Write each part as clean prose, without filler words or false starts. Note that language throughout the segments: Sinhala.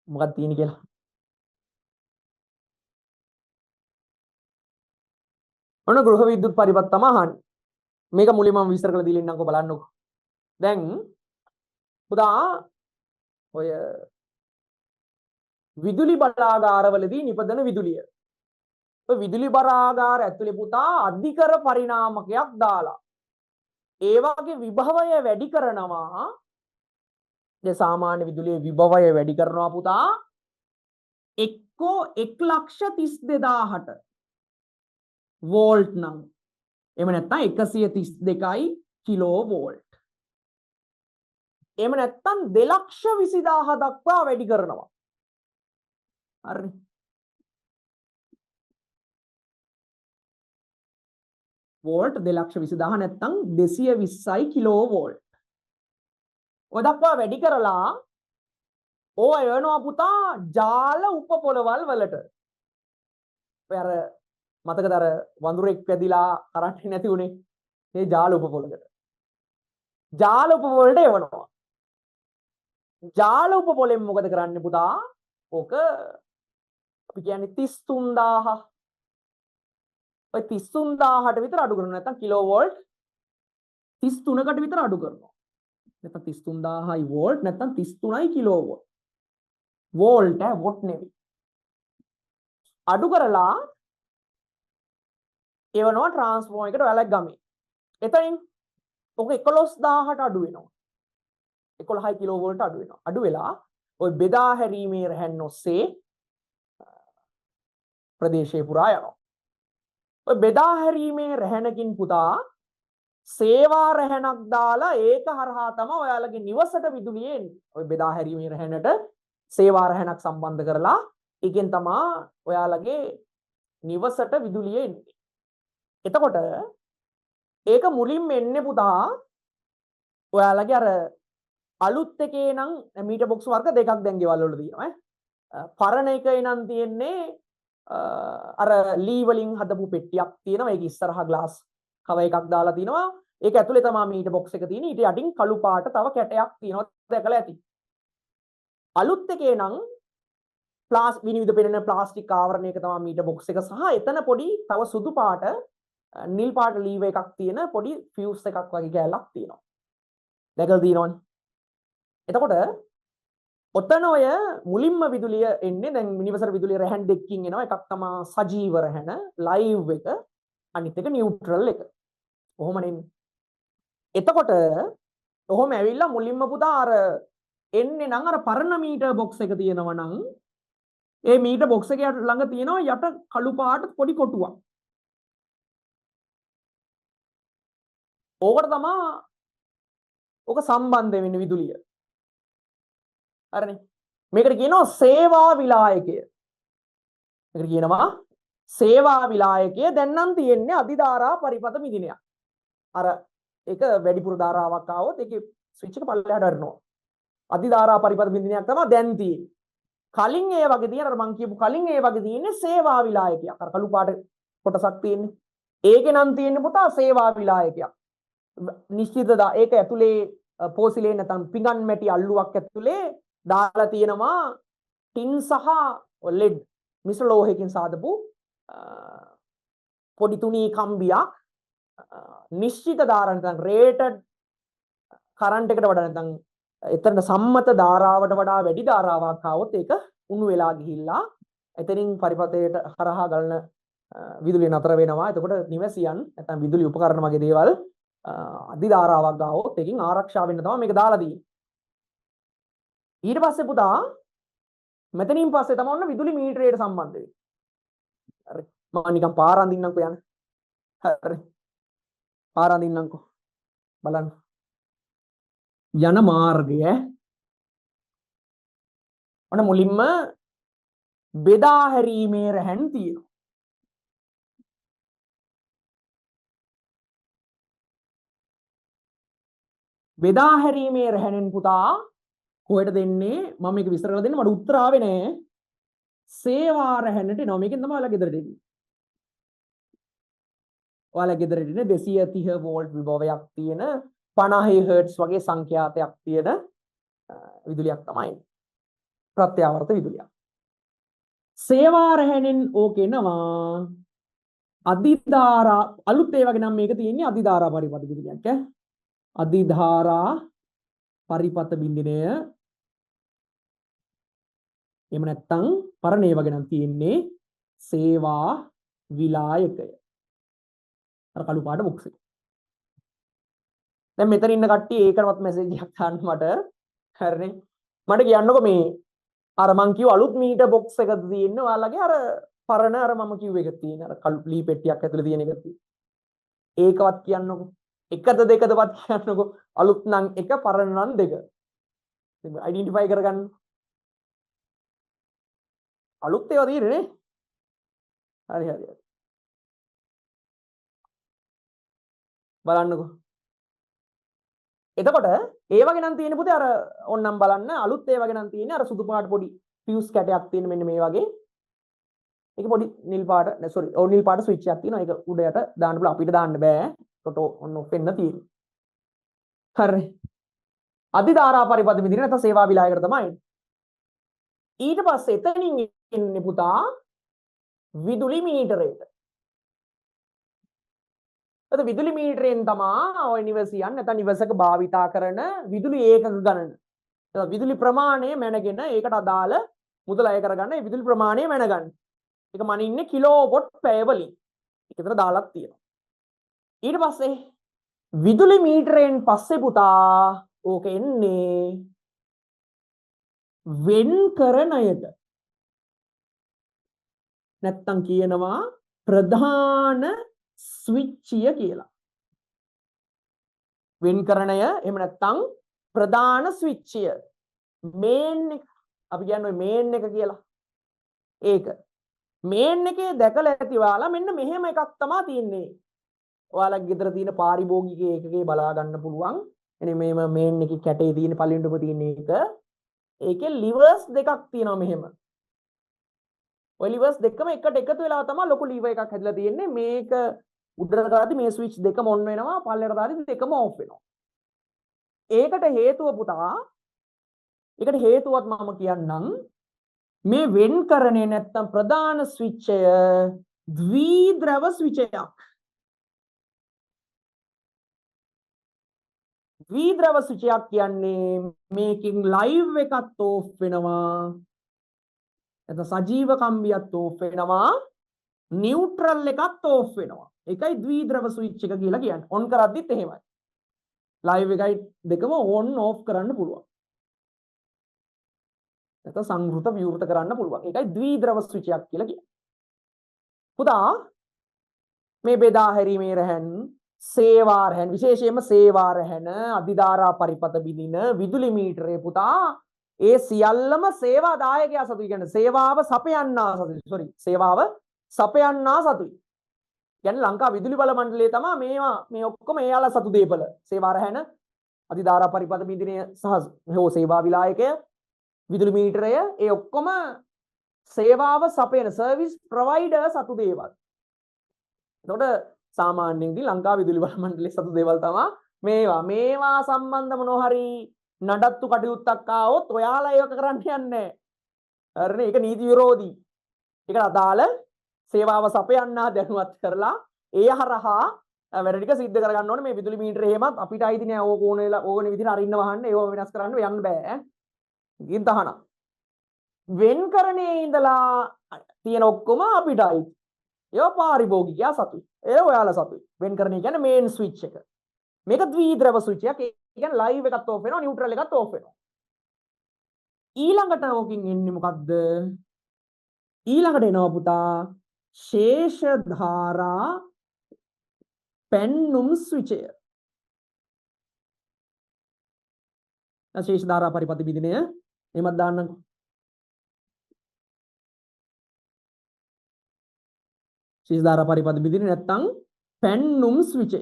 මොකක්ද තියෙන්නේ කියලා. ඔන්න ගෘහ විද්‍යුත් පරිපත් තමයි අහන්නේ. මේක මුලින්ම මම විස්තර කරලා දීලා ඉන්නම්කෝ බලන්නකෝ. දැන් පුතා ඔය විදුලි බලාගාරවලදී නිපදන විදුලිය. ඔය විදුලි බලාගාර ඇතුලේ පුතා අධිකර පරිණාමකයක් දාලා ඒ වගේ විභවය වැඩි කරනවා. දැන් සාමාන්‍ය විදුලියේ විභවය වැඩි කරනවා පුතා එක්කෝ 1,32,000ට වෝල්ට් නම් එහෙම නැත්නම් 132යි කිලෝ වෝල්ට්. එහෙම නැත්නම් 2,20,000 දක්වා වැඩි කරනවා. හරි. වෝල්ට් 2,20,000 නැත්නම් 220යි කිලෝ වෝල්ට්. ඔය දක්වා වැඩි කරලා ඕය වෙනවා පුතා ජාල උපපොළවල් වලට. ඔය අර මතකද අර වඳුරෙක් වැදිලා කරන්නේ නැති උනේ. ඒ ජාල උපපොළකට. ජාල උපපොළට එවනවා. ජාල උපපොළෙන් මොකද කරන්නේ පුතා? ඕක අපි කියන්නේ 33000. ඔය 33000ට විතර අඩු කරනවා. නැත්නම් කිලෝ වෝල්ට් 33කට විතර අඩු කරනවා. නැත්නම් 33000යි වෝල්ට් නැත්නම් 33යි කිලෝ වෝල්ට්. වෝල්ට් වොට් නෙවෙයි. අඩු කරලා එවනවා ට්‍රාන්ස්ෆෝමර් එකට වැලක් ගමේ. එතනින් ඔක 11000ට අඩු වෙනවා. 11 කිලෝ වෝල්ට් අඩු වෙනවා. අඩු වෙලා ওই බෙදා හැරීමේ රැහැන් ඔස්සේ ප්‍රදේශය පුරා යනවා. ඔය බෙදා හැරීමේ රැහැනකින් පුතා සේවා රැහැනක් දාලා ඒක හරහා තමයි ඔයාලගේ නිවසට විදුලිය එන්නේ. ඔය බෙදා හැරීමේ රැහැනට සේවා රැහැනක් සම්බන්ධ කරලා ඒකෙන් තමයි ඔයාලගේ නිවසට විදුලිය එන්නේ. එතකොට ඒක මුලින්ම එන්නේ පුතා ඔයාලගේ අර අලුත් එකේ නම් මීටර් බොක්ස් වර්ග දෙකක් දැන් ගෙවල් වල තියෙනවා පරණ එකේ නම් තියෙන්නේ අර ලී වලින් හදපු පෙට්ටියක් තියෙනවා. ඒක ඉස්සරහා ග්ලාස් කව එකක් දාලා තිනවා. ඒක ඇතුලේ තමයි මීටර් බොක්ස් එක තියෙන්නේ. ඊට යටින් කළු පාට තව කැටයක් තියෙනවා. දැකලා ඇති. අලුත් එකේ නම් විනිවිද පෙනෙන ප්ලාස්ටික් ආවරණයක තමයි මීටර් බොක්ස් එක සහ එතන පොඩි තව සුදු පාට නිල් පාට ලීව එකක් තියෙන පොඩි ෆියුස් එකක් වගේ කැලක් තියෙනවා. දැකලා තියෙනවනේ. එතකොට ඔතන ඔය මුලින්ම විදුලිය එන්නේ දැන් නිවසට විදුලිය රැහන් දෙකකින් එනවා. එකක් තමයි සජීව රැහන ලයිව් එක, අනිත් එක නියුට්‍රල් එක. කොහොම නෙන්නේ. එතකොට ඔහොම ඇවිල්ලා මුලින්ම පුතා අර එන්නේ නම් අර පරණ මීටර් බොක්ස් එක තියෙනවා නම් ඒ මීටර් බොක්ස් එක ළඟ තියෙනවා යට කළු පාට පොඩි කොටුවක්. ඕකට තමයි ඕක සම්බන්ධ වෙන්නේ විදුලිය. හරිනේ. මේකට කියනවා සේවා විලායකය. මේකට කියනවා සේවා විලායකය. දැන් නම් තියෙන්නේ අධිධාරා පරිපත මිදිනයක්. අර ඒක වැඩිපුර ධාරාවක් ආවොත් ඒකේ ස්විච් එක පල්ලෙහාට හරිනවා. අධිධාරා පරිපත මිදිනයක් තමයි දැන් තියෙන්නේ. කලින් ඒ වගේ තියෙන අර මං කියපු කලින් ඒ වගේ තියෙන්නේ සේවා විලායකයක්. අර කළු පාට කොටසක් තියෙන්නේ. ඒකේ නම් තියෙන්නේ පුතා සේවා විලායකයක්. නිශ්චිත ඒක ඇතුලේ පෝසිලේ නැත්නම් පිඟන් මැටි අල්ලුවක් ඇතුලේ දාලා තියෙනවා ටින් සහ ලෙඩ් මිශ්‍ර ලෝහයකින් සාදපු පොඩි තුනී කම්බියක් නිශ්චිත ධාරණ නැත්නම් රේටඩ් කරන්ට් එකට වඩා නැත්නම් එතන සම්මත ධාරාවට වඩා වැඩි ධාරාවක් ආවොත් ඒක උණු වෙලා ගිහිල්ලා එතනින් පරිපතයට හරහා ගලන විදුලිය නතර වෙනවා. එතකොට නිවැසියන් නැත්නම් විදුලි උපකරණ වගේ දේවල් අධි ධාරාවක් ගාවොත් ඒකෙන් ආරක්ෂා වෙන්න තමයි මේක දාලා තියෙන්නේ. ඊට පස්සේ පුතා මෙතනින් පස්සේ තමයි ඔන්න විදුලි මීටරයට සම්බන්ධ වෙන්නේ. හරි. මම නිකන් පාර අඳින්නම්කෝ යන්න. හරි. පාර අඳින්නම්කෝ. බලන්න. යන මාර්ගය ඔන්න මුලින්ම බෙදා හැරීමේ රැහන් තියෙනවා. බෙදා හැරීමේ රැහැනෙන් පුතා කොහෙට දෙන්නේ මම මේක විස්තර කරලා දෙන්න මට උත්තර ආවේ නෑ. සේවා රැහැනට එනවා. මේකෙන් තමයි ඔයාලා ගෙදරට එන්නේ. ඔයාලා ගෙදරට එන්නේ 230 වෝල්ට් විභවයක් තියෙන 50 හර්ට්ස් වගේ සංඛ්‍යාතයක් තියෙන විදුලියක් තමයි. ප්‍රත්‍යාවර්ත විදුලියක්. සේවා රැහැනෙන් ඕකේනවා අධිධාරා අලුත් ඒ වගේ නම් මේක තියෙන්නේ අධිධාරා පරිපත විදුලියක් ඈ. අධිධාරා පරිපත බින්දිනය එහෙම නැත්නම් පරණ ඒ වගේ නම් තියෙන්නේ සේවා විලායකය. අර කළු පාට බොක්ස් එක. දැන් මෙතන ඉන්න කට්ටිය ඒකවත් මැසේජ් එකක් දාන්න මට. හරිනේ. මට කියන්නකො මේ අර මං කිව්ව අලුත් මීටර් බොක්ස් එකක් තියෙන්නේ ඔයාලගේ අර පරණ අර මම කිව්ව එක තියෙන අර කළු ලී පෙට්ටියක් ඇතුලේ තියෙන එක තියෙන. ඒකවත් කියන්නකො. එකද දෙකදවත් කියන්නකො. අලුත් නම් එක පරණ නම් දෙක. අයිඩෙන්ටිෆයි කරගන්න. අලුත් ඒවා තියෙන්නේ නේ. හරි හරි. බලන්නකො. එතකොට ඒ වගේ නම් තියෙන පුතේ අර ඕන්නම් බලන්න අලුත් ඒ වගේ නම් තියෙන්නේ අර සුදු පාට පොඩි ෆියුස් කැටයක් තියෙන මෙන්න මේ වගේ. ඒක පොඩි නිල් පාට සෝරි ඕ නිල් පාට ස්විච් එකක් තියෙනවා. ඒක උඩයට දාන්න පුළුවන්. අපිට දාන්න බෑ. කොට ඔන්න ඔෆ් වෙන්න තියෙන්නේ. හරි. අධිධාරා පරිපත විදිහට නැත්නම් සේවා විලායකට තමයි. ඊට පස්සේ එතනින් ඉන්නේ පුතා විදුලි මීටරේට. එතකොට විදුලි මීටරයෙන් තමයි ඔය නිවසියන් නැත්නම් නිවසක භාවිතා කරන විදුලි ඒකක ගණන. එතකොට විදුලි ප්‍රමාණය මැනගෙන ඒකට අදාළ මුදල අය කරගන්න ඒ විදුලි ප්‍රමාණය මැනගන්න. ඒක මනින්නේ කිලෝවොට් පැය වලින්. ඒක විතර දාලක් තියෙනවා. ඊට පස්සේ විදුලි මීටරයෙන් පස්සේ පුතා ඕක එන්නේ වෙන්කරණයට. නැත්තම් කියනවා ප්‍රධාන ස්විච්චිය කියලා. වෙන්කරණය එහෙම නැත්තම් ප්‍රධාන ස්විච්චිය. මේන් එක අපි කියන්නේ මේන් එක කියලා. ඒක මේන් එකේ දැකලා ඇති ඔයාලා මෙන්න මෙහෙම එකක් තමයි තියෙන්නේ. ඔයාලගේ ගෙදර තියෙන පාරිභෝගික ඒකකේ බලා ගන්න පුළුවන්. එනේ මේම මේන් එකේ කැටේ තියෙන පළවෙනිට ඔබ තියෙන එක. ඒකේ ලිවර්ස් දෙකක් තියෙනවා මෙහෙම. ඔය ලිවර්ස් දෙකම එකට එකතු වෙලා තමයි ලොකු ලිවර් එකක් හැදලා තියෙන්නේ. මේක උඩට දාද්දි මේ ස්විච් දෙකම ඔන් වෙනවා, පල්ලෙට දාද්දි දෙකම ඔෆ් වෙනවා. ඒකට හේතුව පුතා ඒකට හේතුවත් මම කියන්නම්. මේ වෙන්කරණය නැත්තම් ප්‍රධාන ස්විච්චය ද්විද්‍රව ස්විචයක්. ද්විද්‍රව ස්විචයක් කියන්නේ මේකෙන් ලයිව් එකත් ඕෆ් වෙනවා. එතන සජීව කම්බියත් ඕෆ් වෙනවා. නියුට්‍රල් එකත් ඕෆ් වෙනවා. ඒකයි ද්විද්‍රව ස්විච් එක කියලා කියන්නේ. ඔන් කරද්දිත් එහෙමයි. ලයිව් එකයි දෙකම ඔන් ඕෆ් කරන්න පුළුවන්. නැත්නම් සංවෘත විවෘත කරන්න පුළුවන්. ඒකයි ද්විද්‍රව ස්විච් එකක් කියලා කියන්නේ. පුතා මේ බෙදා හැරීමේ රැහැන් සේවා රැහැන් විශේෂයෙන්ම සේවා රැහැන අධිධාරා පරිපත බිඳින විදුලි මීටරේ පුතා ඒ සියල්ලම සේවා දායකයා සතුයි. කියන්නේ සේවාව සපයන්නා සතුයි. සෝරි සේවාව සපයන්නා සතුයි. කියන්නේ ලංකා විදුලි බල මණ්ඩලය තමයි මේවා මේ ඔක්කොම එයාලා සතු දීපල. සේවා රැහැන අධිධාරා පරිපත බිඳිනය සහ හෝ සේවා විලායකය විදුලි මීටරය ඒ ඔක්කොම සේවාව සපයන සර්විස් ප්‍රොවයිඩර් සතු දේවල්. එතකොට සාමාන්‍යයෙන් ලංකා විදුලි බල මණ්ඩලයේ සතු දේවල් තමයි මේවා සම්බන්ධ මොනවා හරි නඩත්තු කටයුත්තක් ආවොත් ඔයාලා ඒක කරන්න යන්නේ නැහැ. හරිනේ ඒක නීති විරෝධී. ඒකට අදාළ සේවාව සපයන්නා දැනුවත් කරලා ඒ හරහා වැඩ ටික සිද්ධ කරගන්න ඕනේ. මේ විදුලි මීටරේ එහෙමත් අපිට අයිති නෑ ඕක ඕනේ විදිහට අරින්න වහන්න ඒව වෙනස් කරන්න යන්න බෑ. ගින් තහනම්. වෙන්කරණයේ ඉඳලා තියෙන ඔක්කොම අපිට අයිති. ඒවා පාරිභෝගිකයා සතුයි. ඒ ඔයාලා සතුයි. වෙන්කරණය කියන්නේ මේන් ස්විච් එක. මේක ද්විද්‍රව ස්විච් එකක්. ඒ කියන්නේ ලයිව් එකත් ඕෆ් වෙනවා, නියුට්‍රල් එකත් ඕෆ් වෙනවා. ඊළඟට ඕකින් එන්නේ මොකක්ද? ඊළඟට එනවා පුතා ශේෂ ධාරා පෙන්නුම් ස්විචය. ශේෂ ධාරා පරිපත බිඳිනය එහෙමත් දාන්නකෝ. ශේෂ ධාරා පරිපත බිඳිනය නැත්තම් පෙන්නුම් ස්විචය.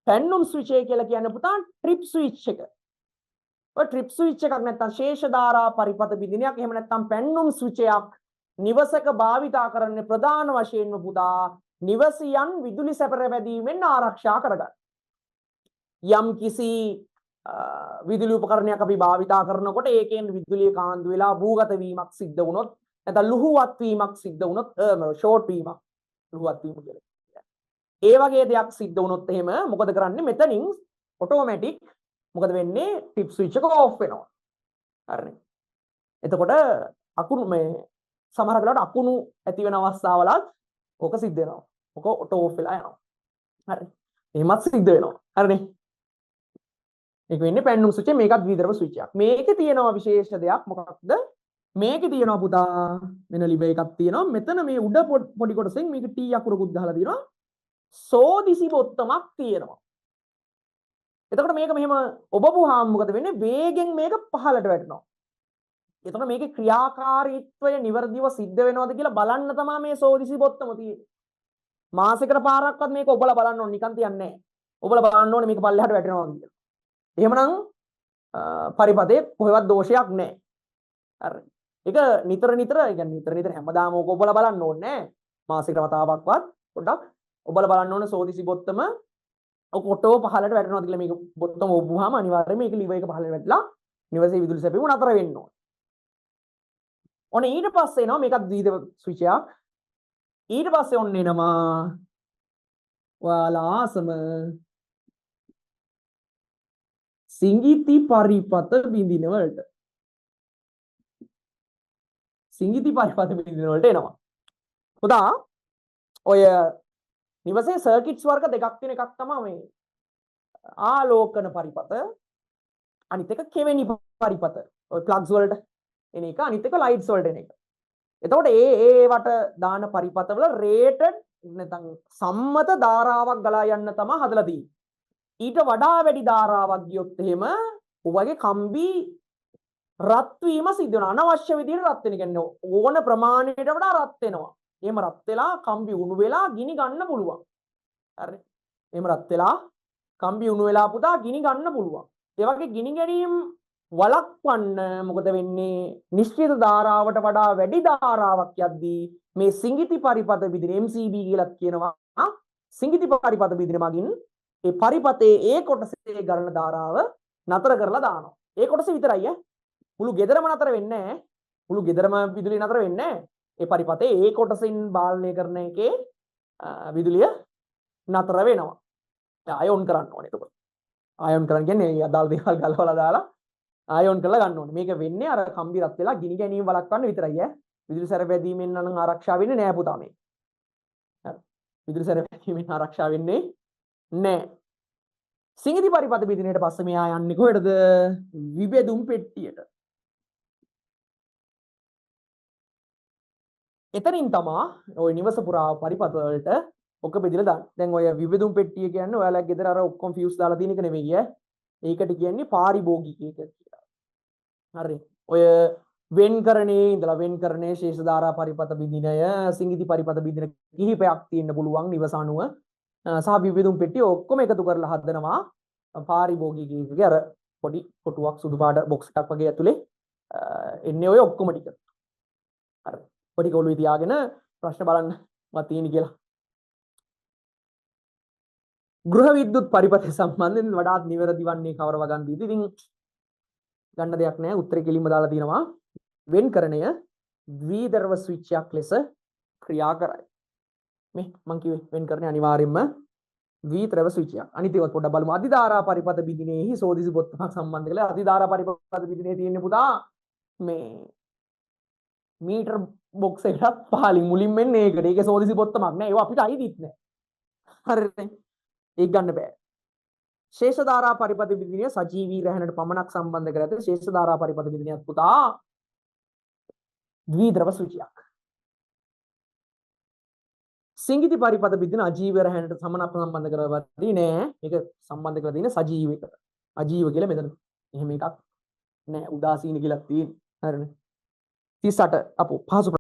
පෙන්නුම් ස්විචය කියලා කියන්නේ පුතා ට්‍රිප් ස්විච් එක. ඔය ට්‍රිප් ස්විච් එකක් නැත්තම් ශේෂ ධාරා පරිපත බිඳිනයක් එහෙම නැත්තම් පෙන්නුම් ස්විචයක් නිවසක භාවිතා කරන්නේ ප්‍රධාන වශයෙන්ම පුතා නිවසියන් විදුලි සැපර වැදීමෙන් ආරක්ෂා කරගන්න. යම් කිසි විදුලි උපකරණයක් අපි භාවිතා කරනකොට ඒකෙන් විදුලිය කාන්දු වෙලා භූගත වීමක් සිද්ධ වුණොත් නැත්නම් ලුහුවත් වීමක් සිද්ධ වුණොත් ෂෝට් වීමක් ලුහුවත් වීම කියලා. ඒ වගේ දෙයක් සිද්ධ වුණොත් එහෙම මොකද කරන්නේ? මෙතනින් ඔටෝමැටික් මොකද වෙන්නේ? ටිප් ස්විච් එක ඕෆ් වෙනවා. හරිනේ. එතකොට අකුණු මේ සමහර වෙලාවට අකුණු ඇති වෙන අවස්ථාවලත් ඕක සිද්ධ වෙනවා. ඕක ඔටෝ ඕෆ් වෙලා යනවා. හරි. එහෙමත් සිද්ධ වෙනවා. හරිනේ. ඒක වෙන්නේ පැන්නුම් ස්විච් එක. මේකත් ද්විධර්ම ස්විච් එකක්. මේකේ තියෙනවා විශේෂ දෙයක් මොකක්ද? මේකේ තියෙනවා පුතා වෙන ලිබ එකක් තියෙනවා. මෙතන මේ උඩ පොඩි කොටසෙන් මේක T අකුරකුත් ගහලා තියෙනවා. සෝදිසි බොත්තමක් තියෙනවා. එතකොට මේක මෙහෙම ඔබපුවාම මොකද වෙන්නේ? වේගෙන් මේක පහළට වැටෙනවා. එතකොට මේකේ ක්‍රියාකාරීත්වය નિවර්දිව සිද්ධ වෙනවද කියලා බලන්න තමයි මේ සෝදිසි බොත්තම තියෙන්නේ. මාසෙකට පාරක්වත් මේක ඔබලා බලන්න ඕනේ නිකන් තියන්නේ නැහැ. ඔබලා බලන්න ඕනේ මේක පල්ලෙහාට වැටෙනවද කියලා. එහෙමනම් පරිපතේ කොහෙවත් දෝෂයක් නැහැ. හරි. ඒක නිතර නිතර හැමදාම ඕක ඔබලා බලන්න ඕනේ නැහැ. මාසෙකට වතාවක්වත් පොඩ්ඩක් ඔබලා බලන්න ඕනේ සෝදිසි බොත්තම ඔකොටෝ පහළට වැටෙනවද කියලා. මේක බොත්තම ඔබුවාම අනිවාර්යයෙන් මේක ලිවර් එක පහළට වැටලා නිවසේ විදුලි සැපීම නතර වෙන්න ඕනේ. ඔන්න ඊට පස්සේ එනවා මේකත් ද්විධ ස්විච් එකක්. ඊට පස්සේ ඔන්න එනවා ඔයාලා ආසම සිඟිති පරිපත බිඳින වලට. සිඟිති පරිපත බිඳින වලට එනවා. පුතා ඔය නිවසේ සර්කිට්ස් වර්ග දෙකක් තියෙන එකක් තමයි මේ ආලෝකන පරිපත අනිත් එක කෙවෙනි පරිපත. ඔය ප්ලග්ස් වලට එන එක අනිත් එක ලයිට්ස් වලට එන එක. එතකොට ඒවට දාන පරිපතවල රේටඩ් නැත්නම් සම්මත ධාරාවක් ගලා යන්න තමයි හදලා තියෙන්නේ. ඊට වඩා වැඩි ධාරාවක් ගියොත් එහෙම ඔයගේ කම්බි රත් වීම සිද්ධ වෙනවා. අනවශ්‍ය විදිහට රත් වෙන කියන්නේ ඕන ප්‍රමාණයට වඩා රත් වෙනවා. එහෙම රත් වෙලා කම්බි උණු වෙලා ගිනි ගන්න පුළුවන්. හරි. එහෙම රත් වෙලා කම්බි උණු වෙලා පුතා ගිනි ගන්න පුළුවන්. ඒ වගේ ගිනි ගැනීම වළක්වන්න මොකද වෙන්නේ? නිශ්චිත ධාරාවට වඩා වැඩි ධාරාවක් යද්දී මේ සිඟිති පරිපත බිඳින MCB කියලා කියනවා. සිඟිති පරිපත බිඳින මගින් ඒ පරිපතේ ඒ කොටසේ ගලන ධාරාව නතර කරලා දානවා. ඒ කොටස විතරයි මුළු ගෙදරම නතර වෙන්නේ නැහැ. මුළු ගෙදරම විදුලිය නතර වෙන්නේ නැහැ. ඒ පරිපතේ ඒ කොටසින් බාලනය කරන එකේ විදුලිය නතර වෙනවා. ආයෝන් කරන්න ඕනේ එතකොට. ආයෝන් කරන්න කියන්නේ අදාළ දේවල් ගලවලා දාලා ආයෝන් කරලා ගන්න ඕනේ. මේක වෙන්නේ අර කම්බි රත් වෙලා ගිනි ගැනීම වළක්වන්න විතරයි විදුලි සැර වැදීමෙන් නම් ආරක්ෂා වෙන්නේ නැහැ පුතා මේ. හරි. විදුලි සැර වැදීමෙන් ආරක්ෂා වෙන්නේ නැහැ. සිඟිති පරිපත බිඳිනේට පස්සේ මෙයා යන්නේ කොහෙටද? විබෙදුම් පෙට්ටියට. එතනින් තමයි ওই නිවස පුරා පරිපත වලට ඔක බෙදලා දාන්න. දැන් ඔය විබෙදුම් පෙට්ටිය කියන්නේ ඔයාලගේ ගෙදර අර ඔක්කොම ෆියුස් දාලා තියෙන එක නෙවෙයි ඒකට කියන්නේ පාරිභෝගික එක කියලා. හරි. ඔය වෙන්කරණේ ඉඳලා වෙන්කරණේ ශේෂ ධාරා පරිපත බිඳිනය සිඟිති පරිපත බිඳින කිහිපයක් තියෙන්න පුළුවන් නිවස අනුව සහ විබෙදුම් පෙට්ටිය ඔක්කොම එකතු කරලා හදනවා පාරිභෝගික එකේ අර පොඩි කොටුවක් සුදු පාට බොක්ස් එකක් වගේ ඇතුලේ එන්නේ ඔය ඔක්කොම ටික. හරි. පොඩි කොළුවේ තියාගෙන ප්‍රශ්න බලන්න මම තියෙන කියලා. ගෘහ විද්‍යුත් පරිපතය සම්බන්ධයෙන් වඩාත් නිවැරදි වන්නේ කවර වගන්දීද? ඉතින් ගන්න දෙයක් නැහැ. උත්තරේ කෙලින්ම දාලා තියෙනවා. වෙන්කරණය ද්විධර්ව ස්විච් එකක් ලෙස ක්‍රියා කරයි. මේ මම කිව්වේ වෙන්කරණය අනිවාර්යයෙන්ම ද්විධර්ව ස්විච් එකක්. අනිත් ඒවත් පොඩ්ඩක් බලමු. අධිධාරා පරිපත බිඳිනේහි සෝදිසි බොත්තමක් සම්බන්ධ කරලා අධිධාරා පරිපත බිඳිනේ තියෙන්නේ පුතා මේ මීටර් බොක්ස් එකක් පහලින් මුලින් මෙන්නේ ඒකට. ඒකේ සෝදිසි බොත්තමක් නෑ. ඒවා අපිට අයිතිත් නෑ. හරිද? ඒක ගන්න බෑ. ශේෂ ධාරා පරිපත බිඳිනිය සජීවී රැහැනට පමණක් සම්බන්ධ කර ඇත. ශේෂ ධාරා පරිපත බිඳිනියත් පුතා ද්විධ්‍රව සූචියක්. සිඟිති පරිපත බිඳින අජීව රැහැනට සම්බන්ධ කරවදී නෑ. ඒක සම්බන්ධ කරලා තියෙන සජීවයකට. අජීව කියලා මෙතන එහෙම එකක් නෑ. උදාසීන කියලා තියෙන්නේ. හරිනේ. 38 අපෝ පහසු